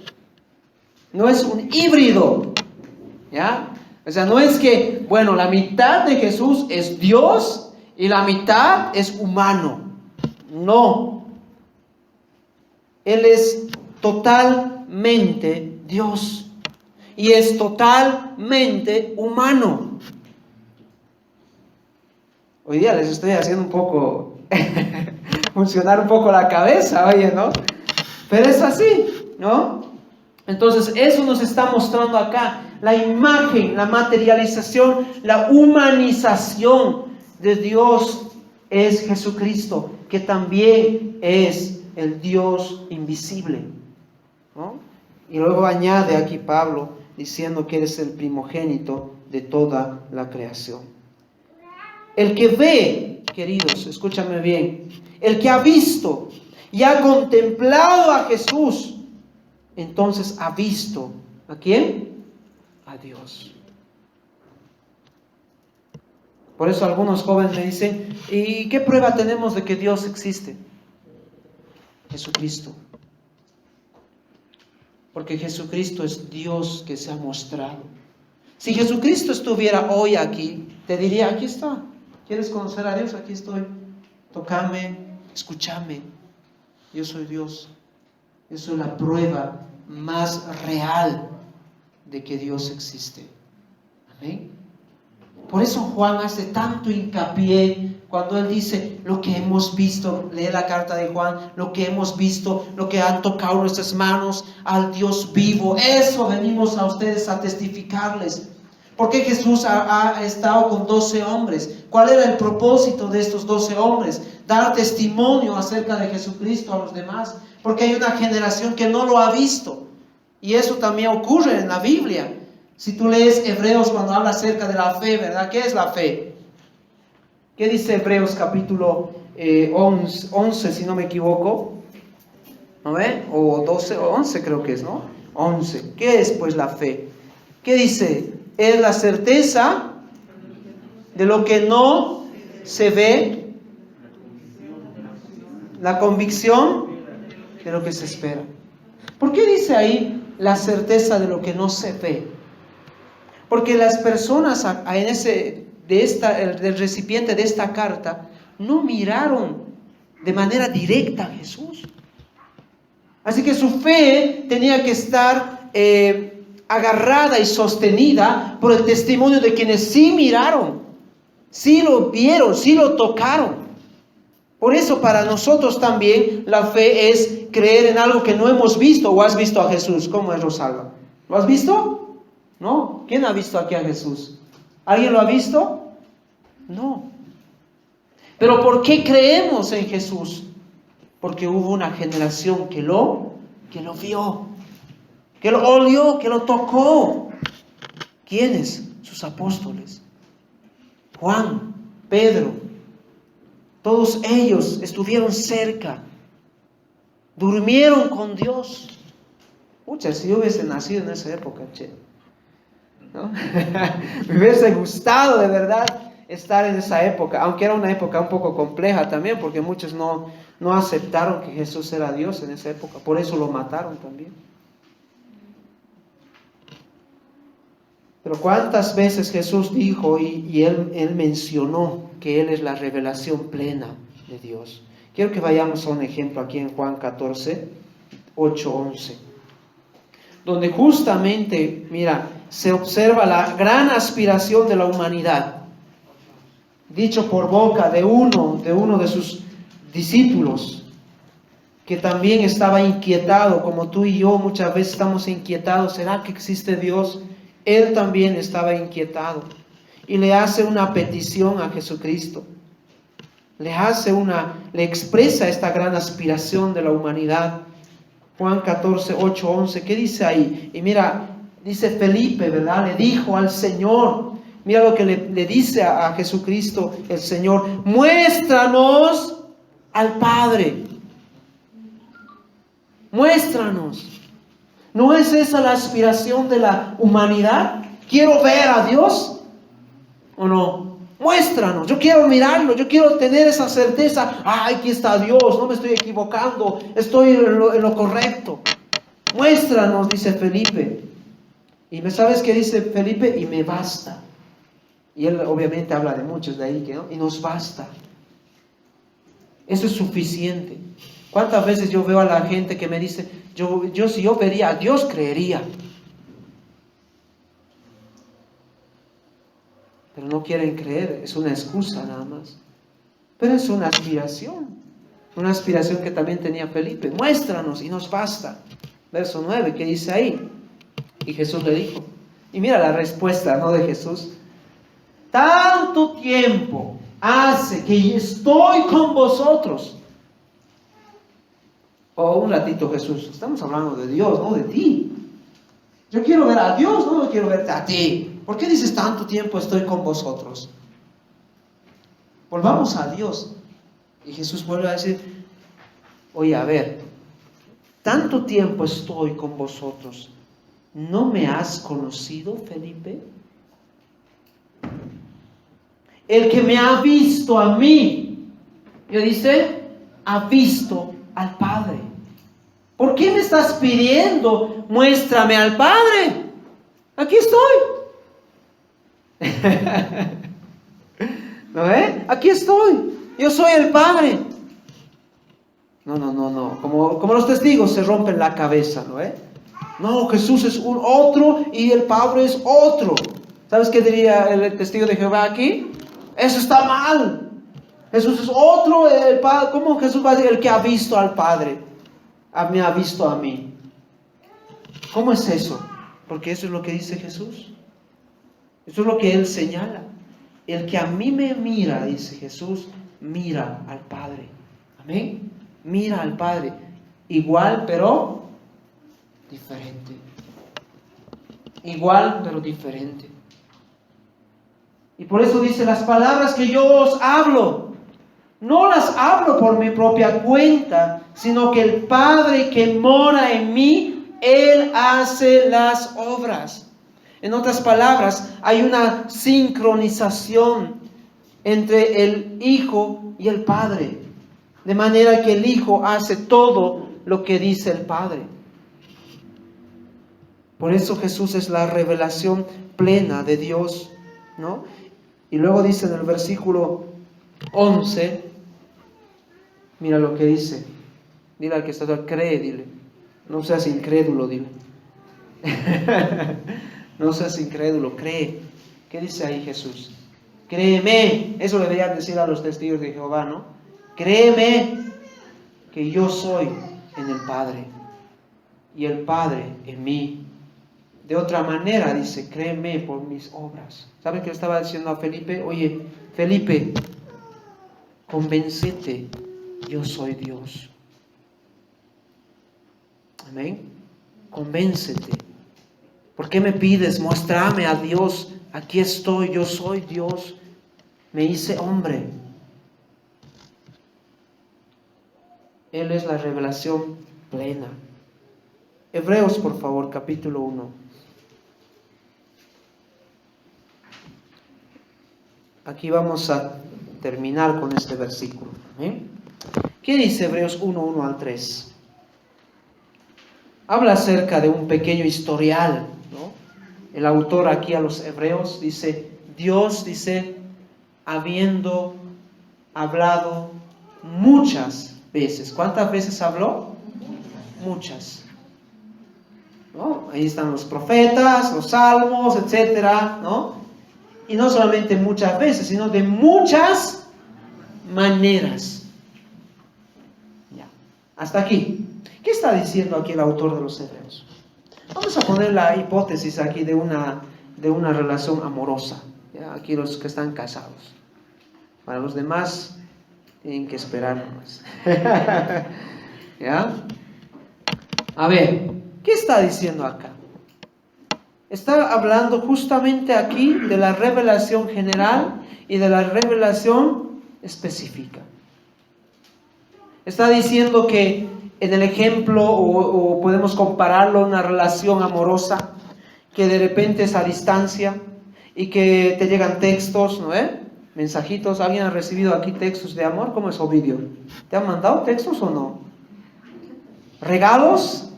Speaker 1: No es un híbrido, ¿ya? O sea, no es que, bueno, la mitad de Jesús es Dios y la mitad es humano. No. Él es totalmente Dios y es totalmente humano. Hoy día les estoy haciendo un poco funcionar un poco la cabeza, oye, ¿no? Pero es así, ¿no? Entonces eso nos está mostrando acá la imagen, la materialización, la humanización de Dios es Jesucristo, que también es el Dios invisible, ¿no? Y luego añade aquí Pablo diciendo que eres el primogénito de toda la creación. El que ve, queridos, escúchame bien, el que ha visto y ha contemplado a Jesús, entonces ha visto ¿a quién? A Dios. Por eso algunos jóvenes me dicen, ¿y qué prueba tenemos de que Dios existe? Jesucristo. Porque Jesucristo es Dios que se ha mostrado. Si Jesucristo estuviera hoy aquí, te diría, aquí está. ¿Quieres conocer a Dios? Aquí estoy. Tócame, escúchame. Yo soy Dios. Yo soy la prueba más real de que Dios existe. Amén. Por eso Juan hace tanto hincapié cuando él dice lo que hemos visto, lee la carta de Juan, lo que hemos visto, lo que han tocado nuestras manos al Dios vivo. Eso venimos a ustedes a testificarles. ¿Por qué Jesús ha estado con 12 hombres? ¿Cuál era el propósito de estos 12 hombres? Dar testimonio acerca de Jesucristo a los demás. Porque hay una generación que no lo ha visto. Y eso también ocurre en la Biblia. Si tú lees Hebreos cuando habla acerca de la fe, ¿verdad? ¿Qué es la fe? ¿Qué dice Hebreos capítulo 11, si no me equivoco? ¿No ve? O 12 o 11 creo que es, ¿no? 11. ¿Qué es pues la fe? ¿Qué dice? Es la certeza de lo que no se ve, la convicción de lo que se espera. ¿Por qué dice ahí la certeza de lo que no se ve? Porque las personas del recipiente de esta carta no miraron de manera directa a Jesús. Así que su fe tenía que estar agarrada y sostenida por el testimonio de quienes sí miraron, sí lo vieron, sí lo tocaron. Por eso para nosotros también la fe es creer en algo que no hemos visto. ¿O has visto a Jesús? ¿Cómo es, Rosalba? ¿Lo has visto? No. ¿Quién ha visto aquí a Jesús? ¿Alguien lo ha visto? No. Pero ¿por qué creemos en Jesús? Porque hubo una generación que lo vio, que lo olió, que lo tocó. ¿Quiénes? Sus apóstoles. Juan, Pedro. Todos ellos estuvieron cerca. Durmieron con Dios. Pucha, si yo hubiese nacido en esa época, ¿no? Me hubiese gustado de verdad estar en esa época, aunque era una época un poco compleja también, porque muchos no aceptaron que Jesús era Dios en esa época, por eso lo mataron también. Pero cuántas veces Jesús dijo y él mencionó que Él es la revelación plena de Dios. Quiero que vayamos a un ejemplo aquí en Juan 14, 8, 11. Donde justamente, mira, se observa la gran aspiración de la humanidad. Dicho por boca de uno de sus discípulos, que también estaba inquietado, como tú y yo muchas veces estamos inquietados. ¿Será que existe Dios? Él también estaba inquietado y le hace una petición a Jesucristo. Le expresa esta gran aspiración de la humanidad. Juan 14, 8, 11. ¿Qué dice ahí? Y mira, dice Felipe, ¿verdad? Le dijo al Señor. Mira lo que le dice a Jesucristo el Señor. Muéstranos al Padre. Muéstranos. ¿No es esa la aspiración de la humanidad? ¿Quiero ver a Dios o no? Muéstranos, yo quiero mirarlo, yo quiero tener esa certeza. Aquí está Dios, no me estoy equivocando, estoy en lo correcto. Muéstranos, dice Felipe. Y ¿sabes qué dice Felipe? Y me basta. Y él obviamente habla de muchos de ahí, ¿no? Y nos basta. Eso es suficiente. ¿Cuántas veces yo veo a la gente que me dice, si yo vería a Dios, creería? Pero no quieren creer, es una excusa nada más. Pero es una aspiración que también tenía Felipe. Muéstranos y nos basta. Verso 9, ¿qué dice ahí? Y Jesús le dijo, y mira la respuesta, ¿no?, de Jesús. Tanto tiempo hace que estoy con vosotros. Un ratito, Jesús, estamos hablando de Dios, no de ti. Yo quiero ver a Dios, no quiero verte a ti. ¿Por qué dices tanto tiempo estoy con vosotros? Volvamos a Dios. Y Jesús vuelve a decir, oye, a ver, tanto tiempo estoy con vosotros, ¿no me has conocido, Felipe? El que me ha visto a mí, yo dice, ha visto al Padre. ¿Por qué me estás pidiendo? Muéstrame al Padre. Aquí estoy. ¿No ve? Aquí estoy. Yo soy el Padre. No. Como los testigos se rompen la cabeza, ¿no ve? No, Jesús es un otro y el Padre es otro. ¿Sabes qué diría el testigo de Jehová aquí? Eso está mal. Jesús es otro, el Padre. ¿Cómo Jesús va a decir el que ha visto al Padre? Me ha visto a mí. ¿Cómo es eso? Porque eso es lo que dice Jesús. Eso es lo que Él señala. El que a mí me mira, dice Jesús, mira al Padre. Amén. Mira al Padre. Igual, pero diferente. Igual, pero diferente. Y por eso dice, las palabras que yo os hablo, no las hablo por mi propia cuenta, sino que el Padre que mora en mí, Él hace las obras. En otras palabras, hay una sincronización entre el Hijo y el Padre. De manera que el Hijo hace todo lo que dice el Padre. Por eso Jesús es la revelación plena de Dios, ¿no? Y luego dice en el versículo 11, mira lo que dice. Dile al que está atrás, cree, dile. No seas incrédulo, dile. No seas incrédulo, cree. ¿Qué dice ahí Jesús? Créeme. Eso le deberían decir a los testigos de Jehová, ¿no? Créeme que yo soy en el Padre y el Padre en mí. De otra manera, dice, créeme por mis obras. ¿Saben qué le estaba diciendo a Felipe? Oye, Felipe, convéncete, yo soy Dios. Amén. Convéncete. ¿Por qué me pides? Muéstrame a Dios. Aquí estoy, yo soy Dios. Me hice hombre. Él es la revelación plena. Hebreos, por favor, capítulo 1. Aquí vamos a terminar con este versículo. ¿Qué dice Hebreos 1, 1 al 3? Habla acerca de un pequeño historial, ¿no? El autor aquí a los hebreos dice, Dios, dice, habiendo hablado muchas veces. ¿Cuántas veces habló? Muchas. ¿No? Ahí están los profetas, los salmos, etcétera, ¿no? Y no solamente muchas veces, sino de muchas maneras. Ya. Hasta aquí. ¿Qué está diciendo aquí el autor de los Hebreos? Vamos a poner la hipótesis aquí de una relación amorosa. ¿Ya? Aquí los que están casados. Para los demás, tienen que esperar nomás. ¿Ya? A ver, ¿qué está diciendo acá? Está hablando justamente aquí de la revelación general y de la revelación específica. Está diciendo que en el ejemplo, o podemos compararlo a una relación amorosa, que de repente es a distancia y que te llegan textos, ¿no? Mensajitos. ¿Alguien ha recibido aquí textos de amor? ¿Cómo es, Ovidio? ¿Te han mandado textos o no? ¿Regalos?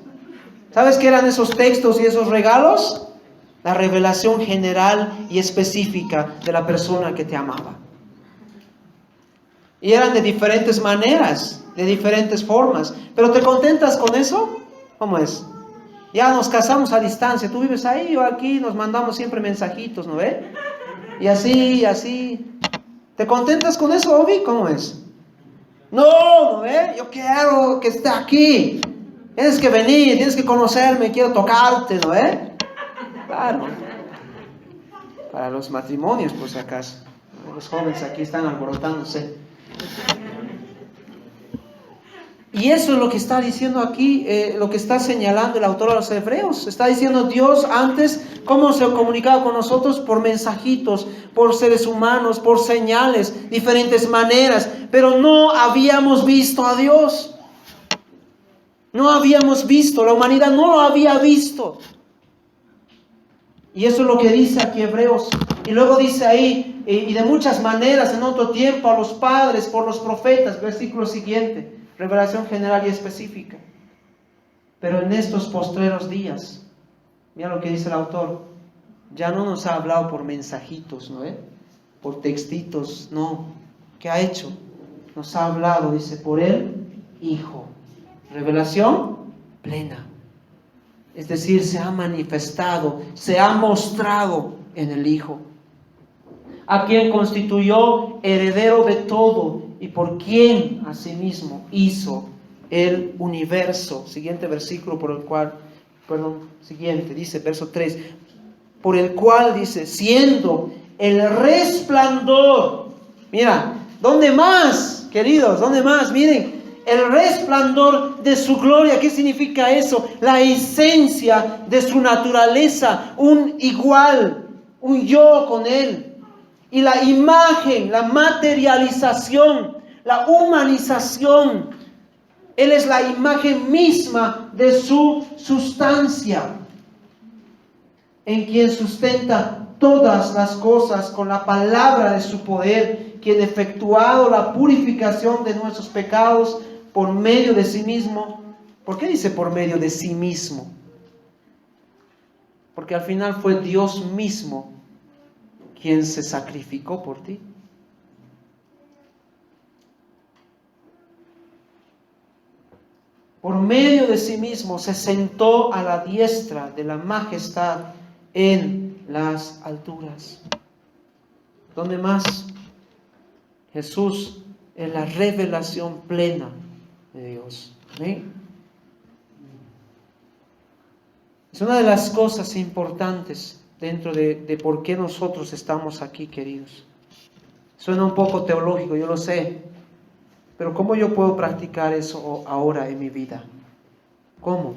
Speaker 1: ¿Sabes qué eran esos textos y esos regalos? La revelación general y específica de la persona que te amaba. Y eran de diferentes maneras, de diferentes formas. ¿Pero te contentas con eso? ¿Cómo es? Ya nos casamos a distancia. Tú vives ahí, yo aquí, nos mandamos siempre mensajitos, ¿no ve? Y así, y así. ¿Te contentas con eso, Ovi? ¿Cómo es? No, ¿no ve? Yo quiero que esté aquí. Tienes que venir, tienes que conocerme, quiero tocarte, ¿no ve? Claro, para los matrimonios, por si acaso. Los jóvenes aquí están alborotándose. Y eso es lo que está diciendo aquí, lo que está señalando el autor a los Hebreos. Está diciendo Dios antes, cómo se comunicaba con nosotros por mensajitos, por seres humanos, por señales, diferentes maneras. Pero no habíamos visto a Dios. No habíamos visto, la humanidad no lo había visto. Y eso es lo que dice aquí Hebreos. Y luego dice ahí, y de muchas maneras en otro tiempo a los padres por los profetas, versículo siguiente, revelación general y específica. Pero en estos postreros días, mira lo que dice el autor, ya no nos ha hablado por mensajitos, ¿no? Por textitos, no. ¿Qué ha hecho? Nos ha hablado, dice, por el Hijo. Revelación plena. Es decir, se ha manifestado, se ha mostrado en el Hijo, a quien constituyó heredero de todo y por quien asimismo hizo el universo. Siguiente versículo por el cual, siguiente, dice verso 3. por el cual, dice, siendo el resplandor. Mira, ¿dónde más, queridos? ¿Dónde más? Miren, el resplandor de su gloria. ¿Qué significa eso? La esencia de su naturaleza, un igual, un yo con Él. Y la imagen, la materialización, la humanización. Él es la imagen misma de su sustancia, en quien sustenta todas las cosas con la palabra de su poder, quien efectuado la purificación de nuestros pecados por medio de sí mismo. ¿Por qué dice por medio de sí mismo? Porque al final fue Dios mismo quien se sacrificó por ti. Por medio de sí mismo se sentó a la diestra de la majestad en las alturas. ¿Dónde más? Jesús es la revelación plena de Dios. ¿Amén? Es una de las cosas importantes dentro de por qué nosotros estamos aquí, queridos. Suena un poco teológico, yo lo sé. Pero ¿cómo yo puedo practicar eso ahora en mi vida? ¿Cómo?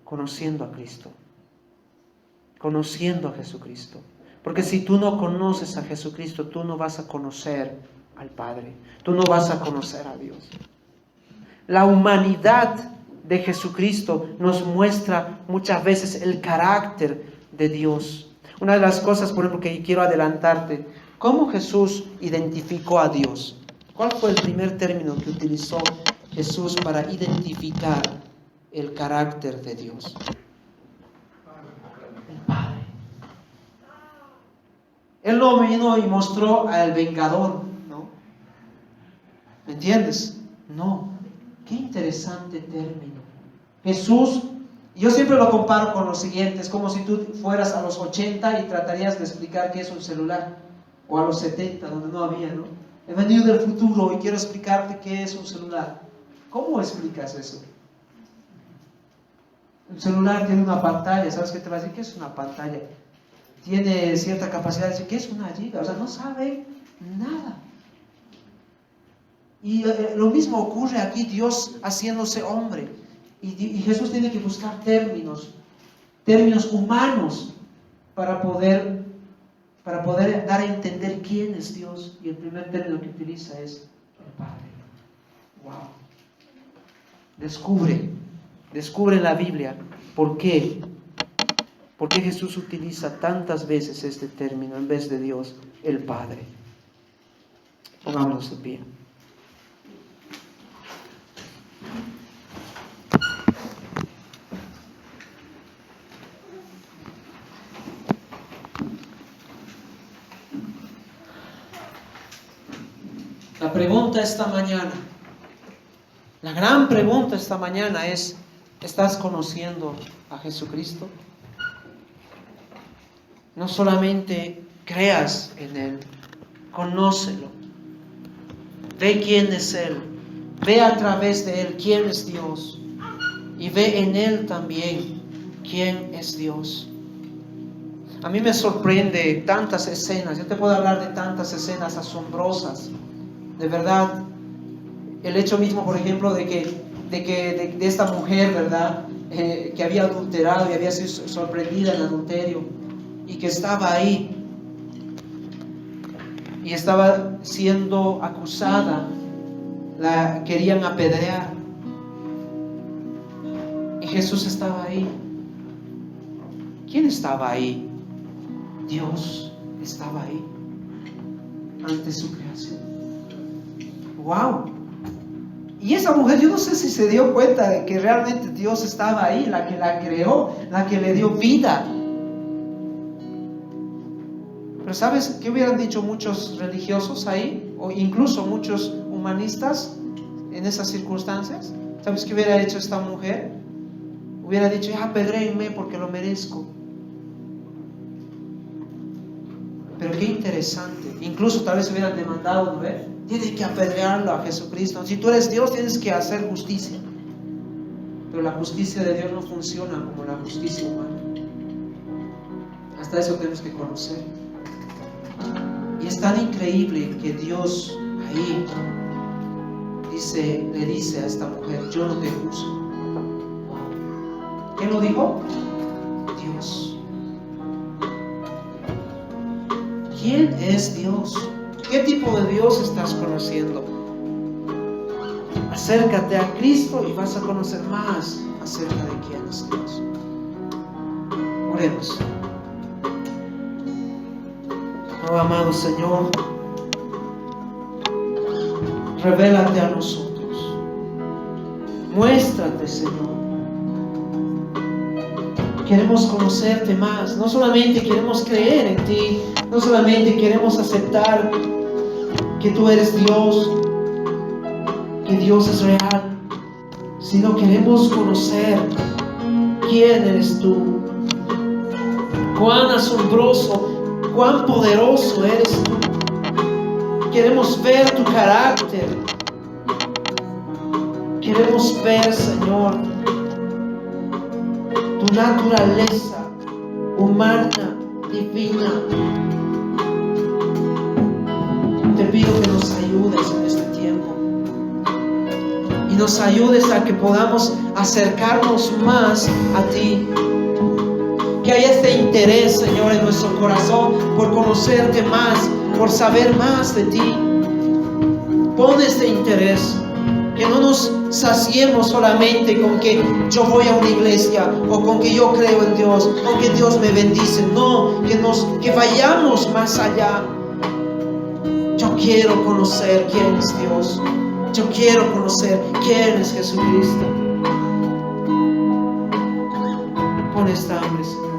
Speaker 1: Conociendo a Cristo. Conociendo a Jesucristo. Porque si tú no conoces a Jesucristo, tú no vas a conocer al Padre. Tú no vas a conocer a Dios. La humanidad de Jesucristo nos muestra muchas veces el carácter de Dios. Una de las cosas, por ejemplo, que quiero adelantarte, ¿cómo Jesús identificó a Dios? ¿Cuál fue el primer término que utilizó Jesús para identificar el carácter de Dios? El Padre. Él no vino y mostró al vengador, ¿no? ¿Me entiendes? No. Qué interesante término. Jesús, yo siempre lo comparo con lo siguiente, es como si tú fueras a los 80 y tratarías de explicar qué es un celular, o a los 70, donde no había, ¿no? He venido del futuro y quiero explicarte qué es un celular. ¿Cómo explicas eso? Un celular tiene una pantalla, ¿sabes qué te va a decir? ¿Qué es una pantalla? Tiene cierta capacidad de decir, ¿qué es una giga? O sea, no sabe nada. Y lo mismo ocurre aquí, Dios haciéndose hombre. Y Jesús tiene que buscar términos humanos para poder dar a entender quién es Dios. Y el primer término que utiliza es el Padre. Wow. Descubre en la Biblia por qué Jesús utiliza tantas veces este término en vez de Dios, el Padre. Pongámonos de pie. La pregunta esta mañana, la gran pregunta esta mañana es, ¿estás conociendo a Jesucristo? No solamente creas en Él, conócelo. Ve quién es Él, ve a través de Él quién es Dios y ve en Él también quién es Dios. A mí me sorprende tantas escenas, yo te puedo hablar de tantas escenas asombrosas. De verdad, el hecho mismo, por ejemplo, de esta mujer, ¿verdad? Que había adulterado y había sido sorprendida en adulterio y que estaba ahí y estaba siendo acusada, la querían apedrear y Jesús estaba ahí. ¿Quién estaba ahí? Dios estaba ahí ante su creación. ¡Wow! Y esa mujer, yo no sé si se dio cuenta de que realmente Dios estaba ahí, la que la creó, la que le dio vida. Pero ¿sabes qué hubieran dicho muchos religiosos ahí? O incluso muchos humanistas en esas circunstancias. ¿Sabes qué hubiera hecho esta mujer? Hubiera dicho, apedréenme porque lo merezco. Pero qué interesante. Incluso tal vez hubieran demandado, ¿no? Tienes que apedrearlo a Jesucristo. Si tú eres Dios, tienes que hacer justicia. Pero la justicia de Dios no funciona como la justicia humana. Hasta eso tenemos que conocer. Y es tan increíble que Dios ahí le dice a esta mujer: yo no te juzgo. ¿Quién lo dijo? Dios. ¿Quién es Dios? ¿Qué tipo de Dios estás conociendo? Acércate a Cristo y vas a conocer más acerca de quién es Dios. Oremos. Oh, amado Señor, revélate a nosotros. Muéstrate, Señor. Queremos conocerte más. No solamente queremos creer en ti, no solamente queremos aceptar que tú eres Dios, que Dios es real, sino queremos conocer quién eres tú, cuán asombroso, cuán poderoso eres tú. Queremos ver tu carácter. Queremos ver, Señor, tu naturaleza humana, divina. Te pido que nos ayudes en este tiempo y nos ayudes a que podamos acercarnos más a ti. Que haya este interés, Señor, en nuestro corazón por conocerte más, por saber más de ti. Pon este interés. Que no nos saciemos solamente con que yo voy a una iglesia o con que yo creo en Dios o que Dios me bendice. No, que vayamos más allá. Yo quiero conocer quién es Dios. Yo quiero conocer quién es Jesucristo. Pon esta hambre, Señor.